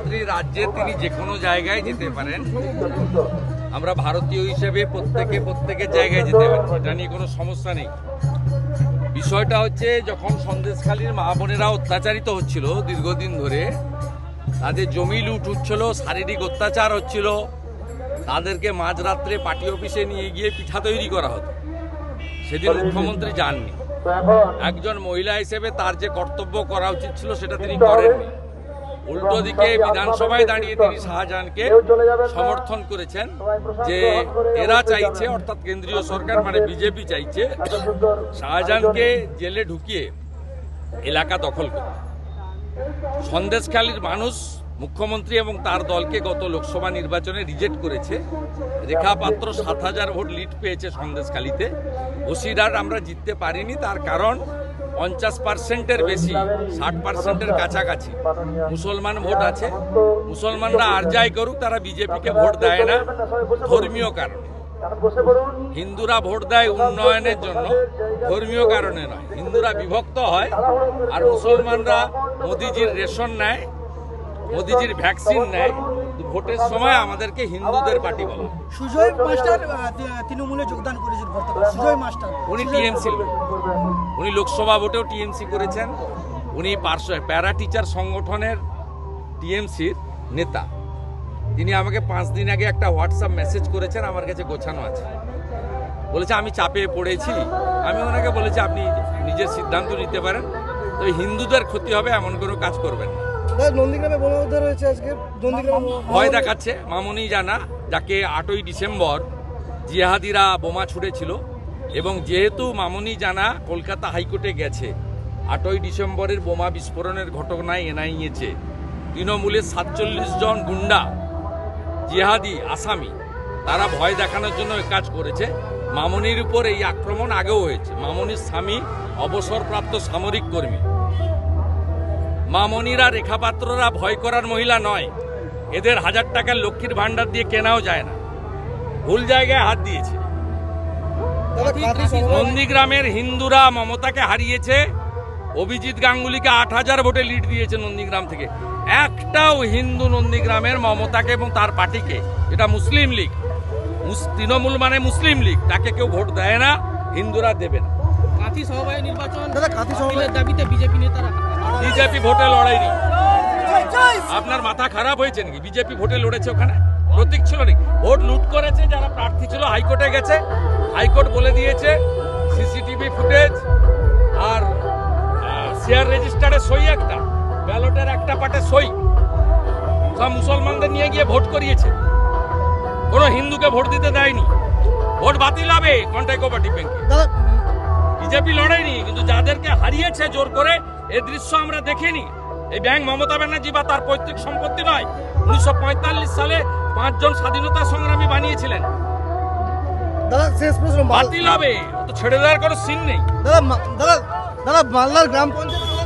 মুখ্যমন্ত্রী রাজ্যে তিনি যে কোনো জায়গায় যেতে পারেন। আমরা ভারতীয় হিসেবে প্রত্যেকের জায়গায় যেতে পারি, এটা নিয়ে কোনো সমস্যা নেই। বিষয়টা হচ্ছে যখন সন্দেশখালীর মা বোনেরা অত্যাচারিত হচ্ছিল দীর্ঘদিন ধরে, তাদের জমি লুট হচ্ছিল, শারীরিক অত্যাচার হচ্ছিল, তাদেরকে মাঝরাত্রে পার্টি অফিসে নিয়ে গিয়ে পিঠা তৈরি করা হতো, সেদিন মুখ্যমন্ত্রী যাননি। একজন মহিলা হিসেবে তার যে কর্তব্য করা উচিত ছিল সেটা তিনি করেননি। উল্টো দিকে বিধানসভায় দাঁড়িয়ে তিনি শাহজাহানকে সমর্থন করেছেন যে এরা চাইছে, অর্থাৎ কেন্দ্রীয় সরকার মানে বিজেপি চাইছে শাহজাহানকে জেলে ঢুকিয়ে এলাকা দখল করতে। সন্দেশখালীর মানুষ মুখ্যমন্ত্রী এবং তার দলকে গত লোকসভা নির্বাচনে রিজেক্ট করেছে। রেখা পাত্র 7,000 ভোট লিড পেয়েছে সন্দেশখালীতে। বসিরহাট আমরা জিততে পারিনি, তার কারণ 50%-এর বেশি, 60%-এর কাছাকাছি মুসলমান ভোট আছে। মুসলমানরা আর যাই করুক, তারা বিজেপিকে ভোট দেয় না ধর্মীয় কারণে। হিন্দুরা ভোট দেয় উন্নয়নের জন্য, ধর্মীয় কারণে নয়। হিন্দুরা বিভক্ত হয় আর মুসলমানরা মোদিজির রেশন নেয়, মোদিজির ভ্যাকসিন নেয়। ভোটের সময় আমাদেরকে হিন্দুদের পার্টি বলা। সুজয় মাস্টার তৃণমূলে যোগদান করেছেন, সুজয় মাস্টার উনি টিএমসি, উনি লোকসভা ভোটেও টিএমসি করেছেন। উনি প্যারা টিচার সংগঠনের টিএমসির নেতা। তিনি আমাকে 5 দিন আগে একটা হোয়াটসঅ্যাপ মেসেজ করেছেন, আমার কাছে গোছানো আছে। বলেছে আমি চাপে পড়েছি। আমি ওনাকে বলেছি আপনি নিজের সিদ্ধান্ত নিতে পারেন, তো হিন্দুদের ক্ষতি হবে এমন কোনো কাজ করবেন না। নন্দীগ্রামে বোমা উদ্ধার হয়েছে আজকে, ভয় দেখাচ্ছে। মামনি জানা, যাকে 8ই ডিসেম্বর জিহাদিরা বোমা ছুড়েছিল, এবং যেহেতু মামনি জানা কলকাতা হাইকোর্টে গেছে, 8ই ডিসেম্বরের বোমা বিস্ফোরণের ঘটনায় এনআইএ তৃণমূলের 47 জন গুন্ডা জিহাদি আসামি, তারা ভয় দেখানোর জন্য এই কাজ করেছে। মামনির উপর এই আক্রমণ আগেও হয়েছে। মামনির স্বামী অবসরপ্রাপ্ত সামরিক কর্মী। মামনিরা, রেখাপাত্ররা ভয় করার মহিলা নয়। এদের 1000 টাকার লক্ষ্মীর ভান্ডার দিয়ে কেনাও যায় না। ভুল জায়গায় হাত দিয়েছে। নন্দীগ্রামের হিন্দুরা মমতাকে হারিয়েছে। অভিজিৎ গাঙ্গুলিকে 8000 ভোটে লিড দিয়েছে নন্দীগ্রাম থেকে। একটাও হিন্দু নন্দীগ্রামের মমতাকে এবং তার পার্টিকে, এটা মুসলিম লীগ, তৃণমূল মানে মুসলিম লীগ, তাকে কেউ ভোট দেয় না, হিন্দুরা দেবে না। কাঁথি সমবায় নির্বাচন দাবিতে বিজেপি ভোটে লড়াইনি। আপনার মাথা খারাপ হয়েছে নাকি? বিজেপি ভোটে লড়েছে, ওখানে প্রতীক ছিল নাকি? ভোট লুট করেছে যারা প্রার্থী ছিল, হাইকোর্টে গেছে, হাইকোর্ট বলে দিয়েছে সিসিটিভি ফুটেজ আর শেয়ার রেজিস্টারে সই, একটা ব্যালটের একটা পাটে সই, সব মুসলমানদের নিয়ে গিয়ে ভোট করিয়েছে। কোনো হিন্দুকে ভোট দিতে দেয়নি। ভোট বাতিল হবে কন্টাই কোঅপারেটিভ ব্যাংকে। বিজেপি লড়াইনি, কিন্তু যাদেরকে হারিয়েছে জোর করে, এই দৃশ্য আমরা দেখিনি। এই ব্যাংক মমতা ব্যানার্জি বা তার পৈতৃক সম্পত্তি নয়। 1945 সালে 5 জন স্বাধীনতা সংগ্রামী বানিয়েছিলেন। শেষ প্রশ্ন, বাতিল হবে তো ছেড়ে দেওয়ার কোনো সিন নেই। দাদা মালদার গ্রাম পঞ্চায়েত